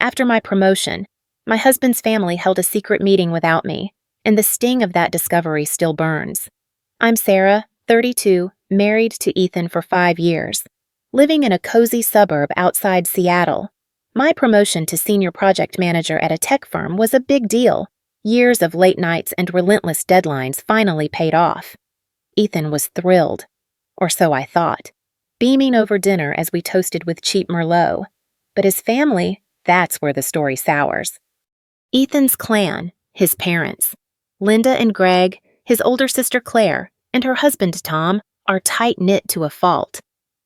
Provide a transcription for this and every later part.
After my promotion, my husband's family held a secret meeting without me, and the sting of that discovery still burns. I'm Sarah, 32, married to Ethan for 5 years, living in a cozy suburb outside Seattle. My promotion to senior project manager at a tech firm was a big deal. Years of late nights and relentless deadlines finally paid off. Ethan was thrilled, or so I thought, beaming over dinner as we toasted with cheap Merlot. But his family, that's where the story sours. Ethan's clan, his parents, Linda and Greg, his older sister Claire, and her husband Tom, are tight-knit to a fault.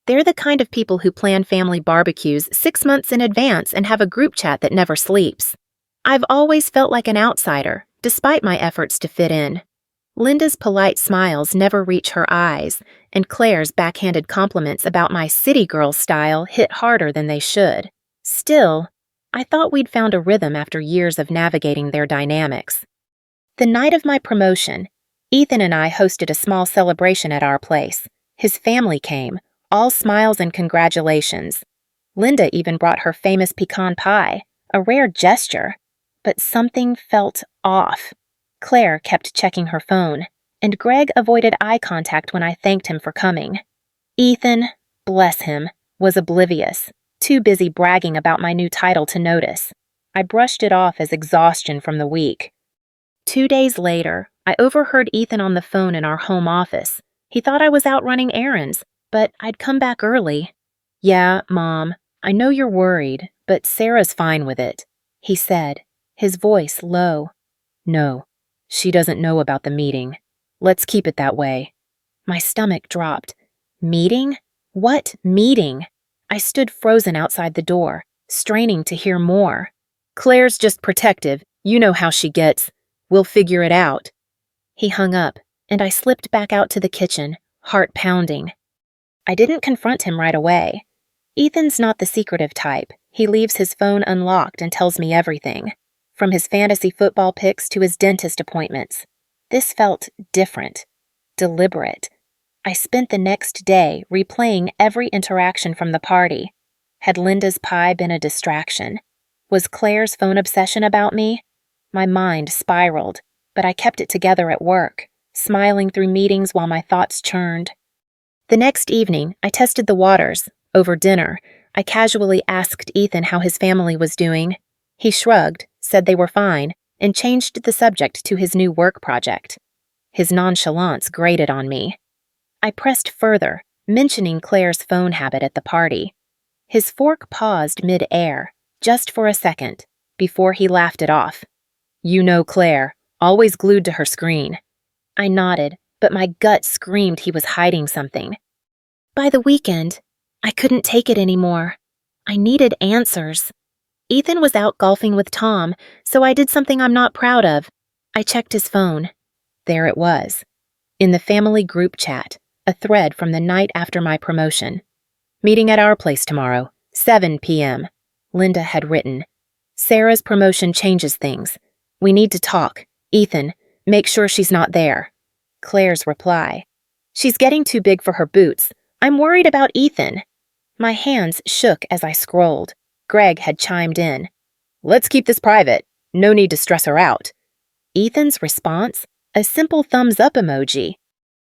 They're the kind of people who plan family barbecues 6 months in advance and have a group chat that never sleeps. I've always felt like an outsider, despite my efforts to fit in. Linda's polite smiles never reach her eyes, and Claire's backhanded compliments about my city girl style hit harder than they should. Still, I thought we'd found a rhythm after years of navigating their dynamics. The night of my promotion, Ethan and I hosted a small celebration at our place. His family came, all smiles and congratulations. Linda even brought her famous pecan pie, a rare gesture. But something felt off. Claire kept checking her phone, and Greg avoided eye contact when I thanked him for coming. Ethan, bless him, was oblivious, too busy bragging about my new title to notice. I brushed it off as exhaustion from the week. 2 days later, I overheard Ethan on the phone in our home office. He thought I was out running errands, but I'd come back early. "Yeah, Mom, I know you're worried, but Sarah's fine with it," he said, his voice low. "No, she doesn't know about the meeting. Let's keep it that way." My stomach dropped. Meeting? What meeting? I stood frozen outside the door, straining to hear more. "Claire's just protective. You know how she gets. We'll figure it out." He hung up, and I slipped back out to the kitchen, heart pounding. I didn't confront him right away. Ethan's not the secretive type. He leaves his phone unlocked and tells me everything. From his fantasy football picks to his dentist appointments. This felt different, deliberate. I spent the next day replaying every interaction from the party. Had Linda's pie been a distraction? Was Claire's phone obsession about me? My mind spiraled, but I kept it together at work, smiling through meetings while my thoughts churned. The next evening, I tested the waters. Over dinner, I casually asked Ethan how his family was doing. He shrugged, said they were fine, and changed the subject to his new work project. His nonchalance grated on me. I pressed further, mentioning Claire's phone habit at the party. His fork paused mid-air, just for a second, before he laughed it off. "You know Claire, always glued to her screen." I nodded, but my gut screamed he was hiding something. By the weekend, I couldn't take it anymore. I needed answers. Ethan was out golfing with Tom, so I did something I'm not proud of. I checked his phone. There it was. In the family group chat, a thread from the night after my promotion. "Meeting at our place tomorrow, 7 p.m., Linda had written. "Sarah's promotion changes things. We need to talk. Ethan, make sure she's not there." Claire's reply. "She's getting too big for her boots. I'm worried about Ethan." My hands shook as I scrolled. Greg had chimed in. "Let's keep this private. No need to stress her out." Ethan's response? A simple thumbs-up emoji.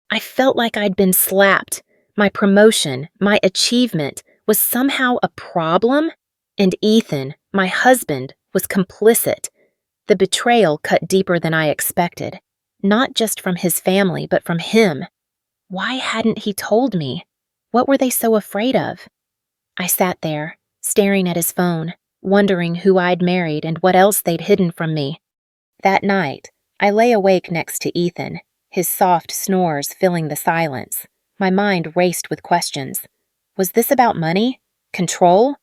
I felt like I'd been slapped. My promotion, my achievement, was somehow a problem, and Ethan, my husband, was complicit. The betrayal cut deeper than I expected, not just from his family, but from him. Why hadn't he told me? What were they so afraid of? I sat there, staring at his phone, wondering who I'd married and what else they'd hidden from me. That night, I lay awake next to Ethan, his soft snores filling the silence. My mind raced with questions. Was this about money? Control?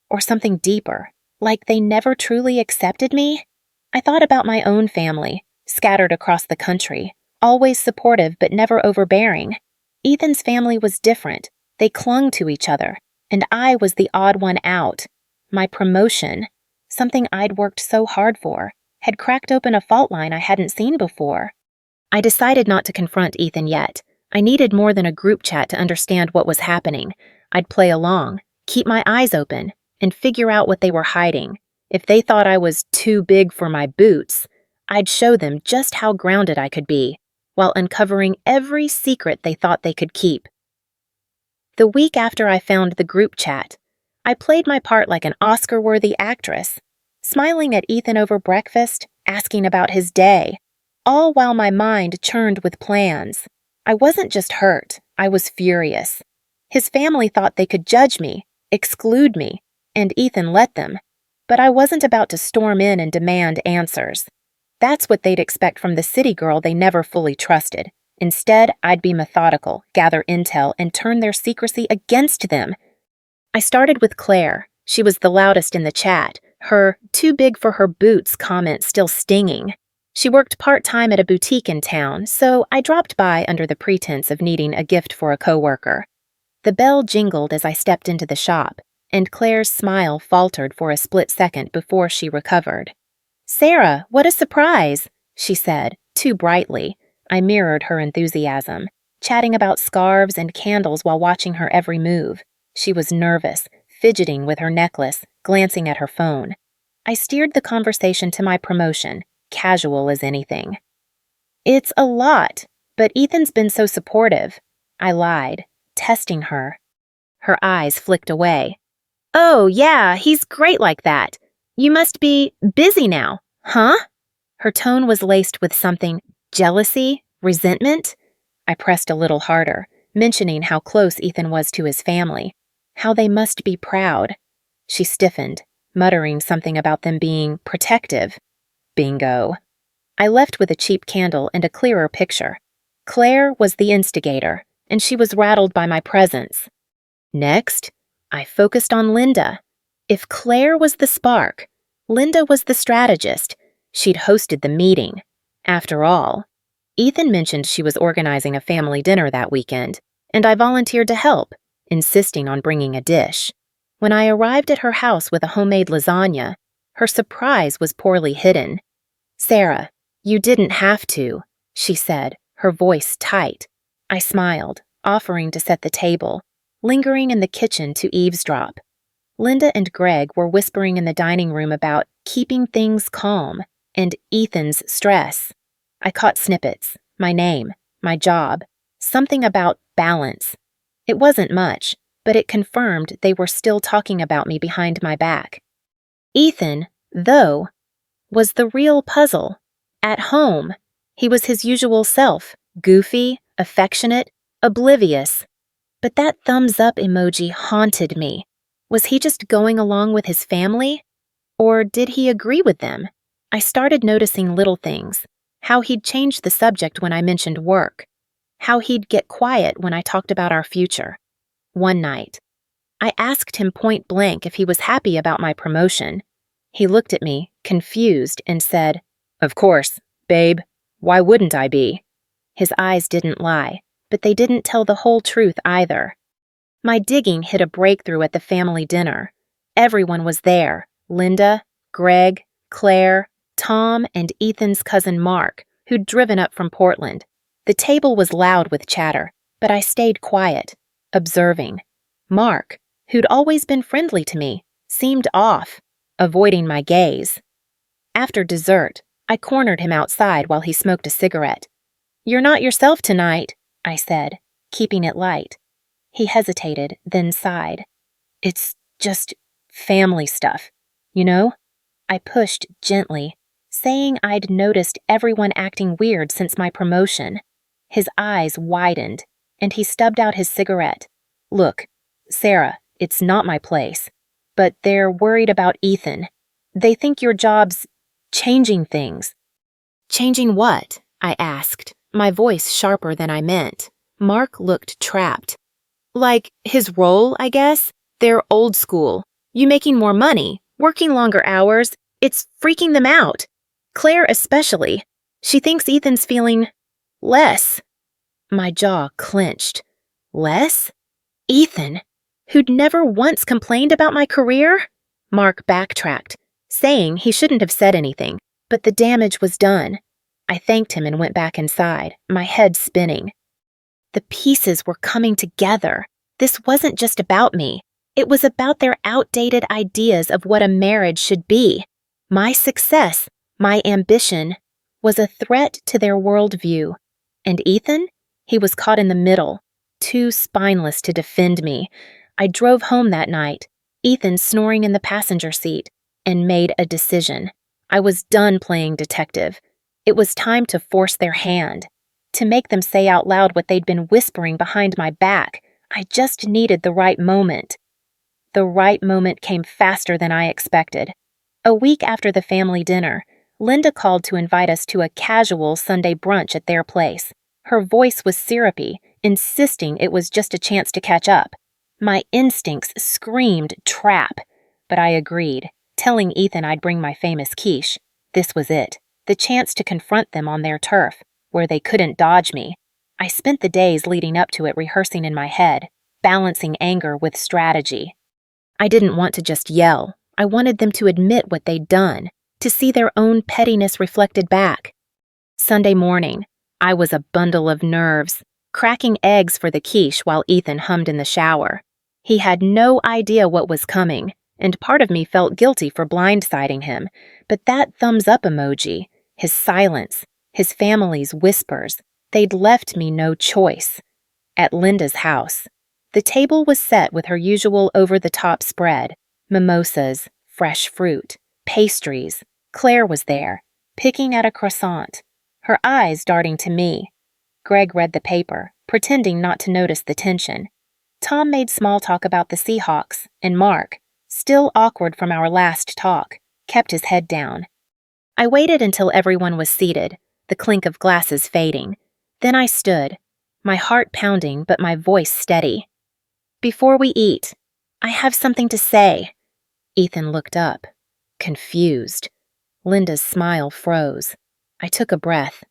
Or something deeper, like they never truly accepted me? I thought about my own family, scattered across the country, always supportive but never overbearing. Ethan's family was different. They clung to each other, and I was the odd one out. My promotion, something I'd worked so hard for, had cracked open a fault line I hadn't seen before. I decided not to confront Ethan yet. I needed more than a group chat to understand what was happening. I'd play along, keep my eyes open, and figure out what they were hiding. If they thought I was too big for my boots, I'd show them just how grounded I could be, while uncovering every secret they thought they could keep. The week after I found the group chat, I played my part like an Oscar-worthy actress, smiling at Ethan over breakfast, asking about his day, all while my mind churned with plans. I wasn't just hurt, I was furious. His family thought they could judge me, exclude me, and Ethan let them. But I wasn't about to storm in and demand answers. That's what they'd expect from the city girl they never fully trusted. Instead, I'd be methodical, gather intel, and turn their secrecy against them. I started with Claire. She was the loudest in the chat, her "too big for her boots" comment still stinging. She worked part-time at a boutique in town, so I dropped by under the pretense of needing a gift for a coworker. The bell jingled as I stepped into the shop, and Claire's smile faltered for a split second before she recovered. "Sarah, what a surprise," she said, too brightly. I mirrored her enthusiasm, chatting about scarves and candles while watching her every move. She was nervous, fidgeting with her necklace, glancing at her phone. I steered the conversation to my promotion, casual as anything. "It's a lot, but Ethan's been so supportive," I lied, testing her. Her eyes flicked away. "Oh, yeah, he's great like that. You must be busy now, huh?" Her tone was laced with something, jealousy, resentment. I pressed a little harder, mentioning how close Ethan was to his family, how they must be proud. She stiffened, muttering something about them being protective. Bingo. I left with a cheap candle and a clearer picture. Claire was the instigator, and she was rattled by my presence. Next, I focused on Linda. If Claire was the spark, Linda was the strategist. She'd hosted the meeting. After all, Ethan mentioned she was organizing a family dinner that weekend, and I volunteered to help, insisting on bringing a dish. When I arrived at her house with a homemade lasagna, her surprise was poorly hidden. "Sarah, you didn't have to," she said, her voice tight. I smiled, offering to set the table, lingering in the kitchen to eavesdrop. Linda and Greg were whispering in the dining room about keeping things calm and Ethan's stress. I caught snippets, my name, my job, something about balance. It wasn't much, but it confirmed they were still talking about me behind my back. Ethan, though, was the real puzzle. At home, he was his usual self, goofy, affectionate, oblivious. But that thumbs-up emoji haunted me. Was he just going along with his family? Or did he agree with them? I started noticing little things. How he'd change the subject when I mentioned work. How he'd get quiet when I talked about our future. One night, I asked him point blank if he was happy about my promotion. He looked at me, confused, and said, "Of course, babe. Why wouldn't I be?" His eyes didn't lie, but they didn't tell the whole truth either. My digging hit a breakthrough at the family dinner. Everyone was there: Linda, Greg, Claire, Tom, and Ethan's cousin Mark, who'd driven up from Portland. The table was loud with chatter, but I stayed quiet, observing. Mark, who'd always been friendly to me, seemed off, avoiding my gaze. After dessert, I cornered him outside while he smoked a cigarette. "You're not yourself tonight," I said, keeping it light. He hesitated, then sighed. "It's just family stuff, you know?" I pushed gently, saying I'd noticed everyone acting weird since my promotion. His eyes widened, and he stubbed out his cigarette. "Look, Sarah, it's not my place, but they're worried about Ethan. They think your job's changing things." "Changing what?" I asked, my voice sharper than I meant. Mark looked trapped. "Like his role, I guess. They're old school. You making more money, working longer hours. It's freaking them out. Claire especially. She thinks Ethan's feeling less." My jaw clenched. Less? Ethan, who'd never once complained about my career? Mark backtracked, saying he shouldn't have said anything, but the damage was done. I thanked him and went back inside, my head spinning. The pieces were coming together. This wasn't just about me. It was about their outdated ideas of what a marriage should be. My success, my ambition, was a threat to their worldview. And Ethan? He was caught in the middle, too spineless to defend me. I drove home that night, Ethan snoring in the passenger seat, and made a decision. I was done playing detective. It was time to force their hand, to make them say out loud what they'd been whispering behind my back. I just needed the right moment. The right moment came faster than I expected. A week after the family dinner, Linda called to invite us to a casual Sunday brunch at their place. Her voice was syrupy, insisting it was just a chance to catch up. My instincts screamed trap, but I agreed, telling Ethan I'd bring my famous quiche. This was it, the chance to confront them on their turf, where they couldn't dodge me. I spent the days leading up to it rehearsing in my head, balancing anger with strategy. I didn't want to just yell. I wanted them to admit what they'd done, to see their own pettiness reflected back. Sunday morning, I was a bundle of nerves, cracking eggs for the quiche while Ethan hummed in the shower. He had no idea what was coming, and part of me felt guilty for blindsiding him, but that thumbs up emoji, his silence, his family's whispers, they'd left me no choice. At Linda's house, the table was set with her usual over-the-top spread, mimosas, fresh fruit, pastries. Claire was there, picking at a croissant, her eyes darting to me. Greg read the paper, pretending not to notice the tension. Tom made small talk about the Seahawks, and Mark, still awkward from our last talk, kept his head down. I waited until everyone was seated, the clink of glasses fading. Then I stood, my heart pounding but my voice steady. Before we eat, I have something to say. Ethan looked up, confused. Linda's smile froze. I took a breath.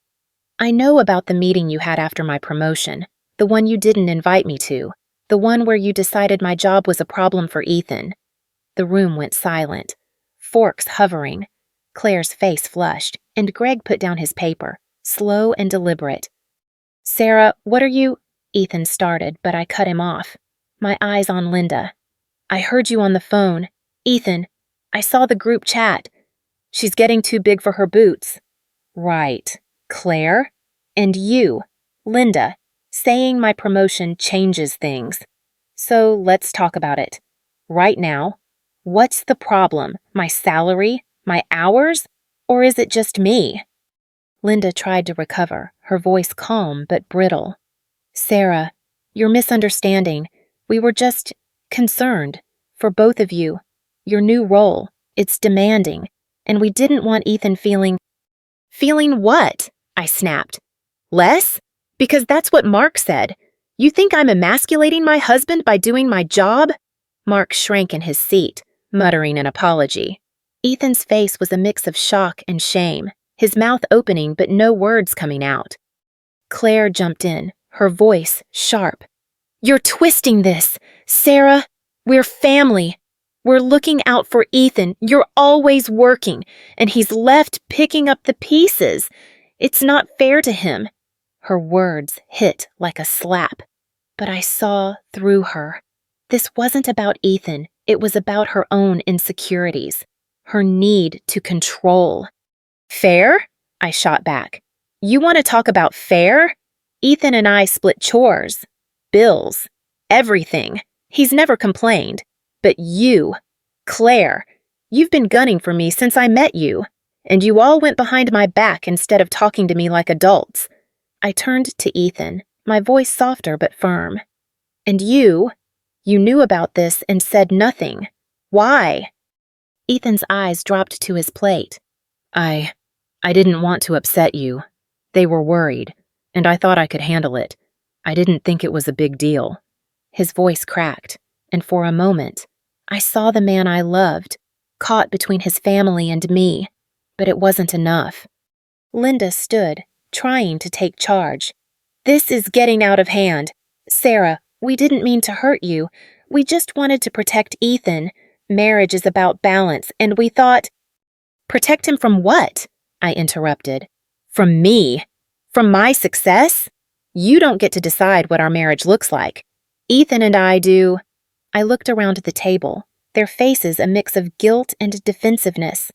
I know about the meeting you had after my promotion, the one you didn't invite me to, the one where you decided my job was a problem for Ethan. The room went silent, forks hovering. Claire's face flushed, and Greg put down his paper, slow and deliberate. Sarah, what are you? Ethan started, but I cut him off. My eyes on Linda. I heard you on the phone. Ethan, I saw the group chat. She's getting too big for her boots. Right. Claire? And you, Linda, saying my promotion changes things. So let's talk about it. Right now, what's the problem? My salary? My hours? Or is it just me? Linda tried to recover, her voice calm but brittle. Sarah, you're misunderstanding. We were just concerned. For both of you. Your new role. It's demanding. And we didn't want Ethan feeling... Feeling what? I snapped. Less? Because that's what Mark said. You think I'm emasculating my husband by doing my job? Mark shrank in his seat, muttering an apology. Ethan's face was a mix of shock and shame, his mouth opening but no words coming out. Claire jumped in, her voice sharp. You're twisting this, Sarah. We're family. We're looking out for Ethan. You're always working, and he's left picking up the pieces. It's not fair to him. Her words hit like a slap, but I saw through her. This wasn't about Ethan. It was about her own insecurities, her need to control. Fair? I shot back. You want to talk about fair? Ethan and I split chores, bills, everything. He's never complained. But you, Claire, you've been gunning for me since I met you, and you all went behind my back instead of talking to me like adults. I turned to Ethan, my voice softer but firm. And you knew about this and said nothing. Why? Ethan's eyes dropped to his plate. I didn't want to upset you. They were worried, and I thought I could handle it. I didn't think it was a big deal. His voice cracked, and for a moment, I saw the man I loved, caught between his family and me, but it wasn't enough. Linda stood, trying to take charge. This is getting out of hand. Sarah, we didn't mean to hurt you. We just wanted to protect Ethan. Marriage is about balance, and we thought... Protect him from what? I interrupted. From me? From my success? You don't get to decide what our marriage looks like. Ethan and I do... I looked around the table, their faces a mix of guilt and defensiveness.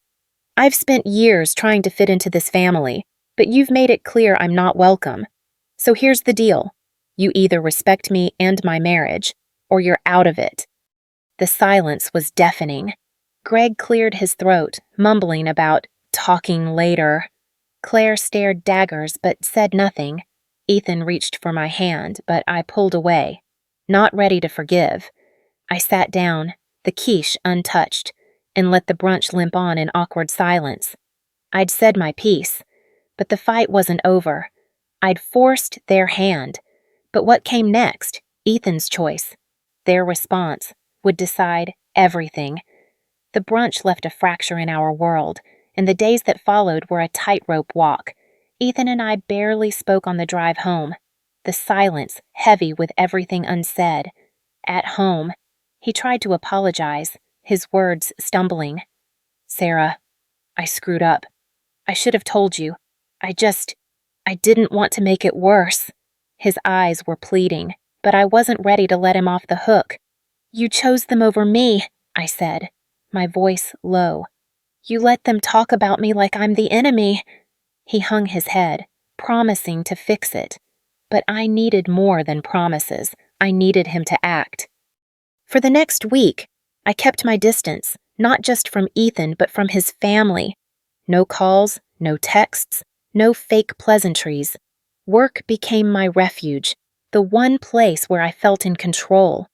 I've spent years trying to fit into this family, but you've made it clear I'm not welcome. So here's the deal. You either respect me and my marriage, or you're out of it. The silence was deafening. Greg cleared his throat, mumbling about talking later. Claire stared daggers but said nothing. Ethan reached for my hand, but I pulled away, not ready to forgive. I sat down, the quiche untouched, and let the brunch limp on in awkward silence. I'd said my piece, but the fight wasn't over. I'd forced their hand. But what came next? Ethan's choice. Their response would decide everything. The brunch left a fracture in our world, and the days that followed were a tightrope walk. Ethan and I barely spoke on the drive home, the silence heavy with everything unsaid. At home, he tried to apologize, his words stumbling. "Sarah, I screwed up. I should have told you. I didn't want to make it worse." His eyes were pleading, but I wasn't ready to let him off the hook. "You chose them over me," I said, my voice low. "You let them talk about me like I'm the enemy." He hung his head, promising to fix it. But I needed more than promises. I needed him to act. For the next week, I kept my distance, not just from Ethan, but from his family. No calls, no texts, no fake pleasantries. Work became my refuge, the one place where I felt in control.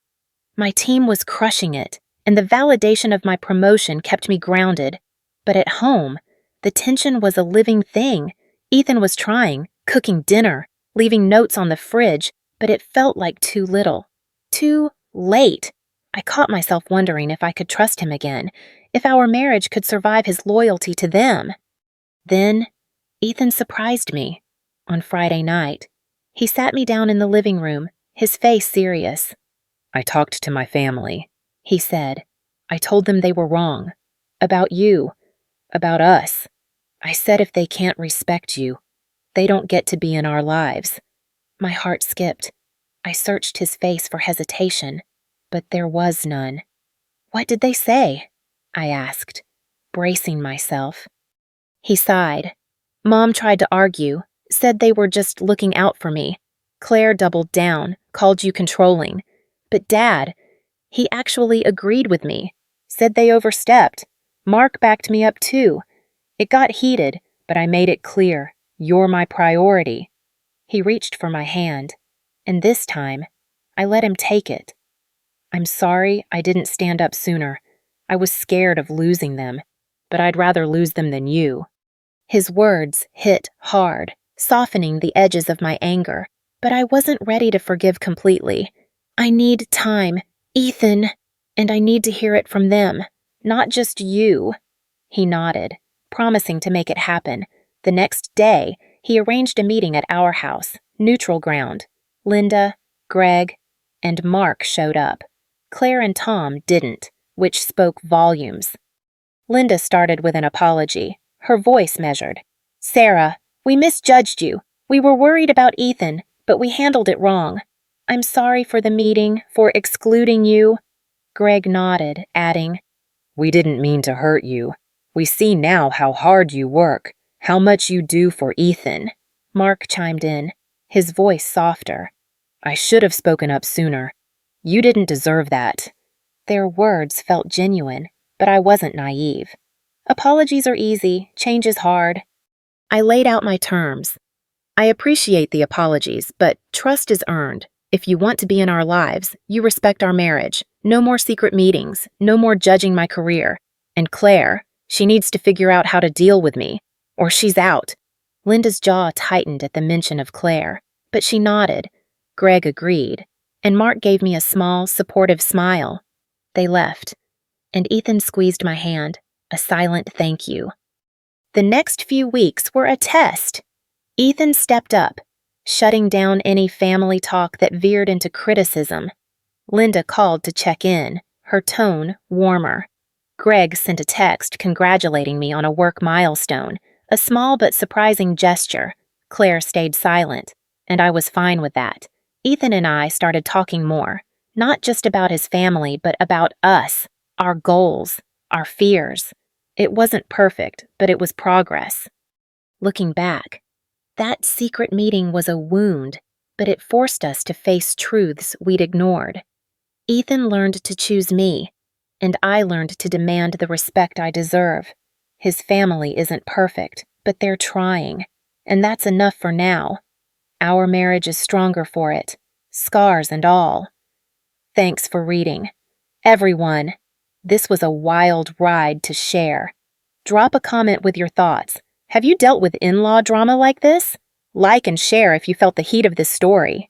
My team was crushing it, and the validation of my promotion kept me grounded. But at home, the tension was a living thing. Ethan was trying, cooking dinner, leaving notes on the fridge, but it felt like too little. Too late. I caught myself wondering if I could trust him again, if our marriage could survive his loyalty to them. Then, Ethan surprised me. On Friday night, he sat me down in the living room, his face serious. "I talked to my family," he said. "I told them they were wrong. About you. About us. I said if they can't respect you, they don't get to be in our lives." My heart skipped. I searched his face for hesitation, but there was none. "What did they say?" I asked, bracing myself. He sighed. "Mom tried to argue, said they were just looking out for me. Claire doubled down, called you controlling. But Dad, he actually agreed with me, said they overstepped. Mark backed me up too. It got heated, but I made it clear, you're my priority." He reached for my hand, and this time, I let him take it. "I'm sorry I didn't stand up sooner. I was scared of losing them, but I'd rather lose them than you." His words hit hard, softening the edges of my anger, but I wasn't ready to forgive completely. "I need time, Ethan, and I need to hear it from them, not just you." He nodded, promising to make it happen. The next day, he arranged a meeting at our house, neutral ground. Linda, Greg, and Mark showed up. Claire and Tom didn't, which spoke volumes. Linda started with an apology, her voice measured. "Sarah, we misjudged you. We were worried about Ethan, but we handled it wrong. I'm sorry for the meeting, for excluding you." Greg nodded, adding, "We didn't mean to hurt you. We see now how hard you work, how much you do for Ethan." Mark chimed in, his voice softer. "I should have spoken up sooner. You didn't deserve that." Their words felt genuine, but I wasn't naive. Apologies are easy, change is hard. I laid out my terms. "I appreciate the apologies, but trust is earned. If you want to be in our lives, you respect our marriage. No more secret meetings, no more judging my career. And Claire, she needs to figure out how to deal with me, or she's out." Linda's jaw tightened at the mention of Claire, but she nodded. Greg agreed, and Mark gave me a small, supportive smile. They left, and Ethan squeezed my hand, a silent thank you. The next few weeks were a test. Ethan stepped up, shutting down any family talk that veered into criticism. Linda called to check in, her tone warmer. Greg sent a text congratulating me on a work milestone, a small but surprising gesture. Claire stayed silent, and I was fine with that. Ethan and I started talking more, Not just about his family, but about us, our goals, our fears. It wasn't perfect, but it was progress. Looking back, that secret meeting was a wound, but it forced us to face truths we'd ignored. Ethan learned to choose me, and I learned to demand the respect I deserve. His family isn't perfect, but they're trying, and that's enough for now. Our marriage is stronger for it, scars and all. Thanks for reading. Everyone, this was a wild ride to share. Drop a comment with your thoughts. Have you dealt with in-law drama like this? Like and share if you felt the heat of this story.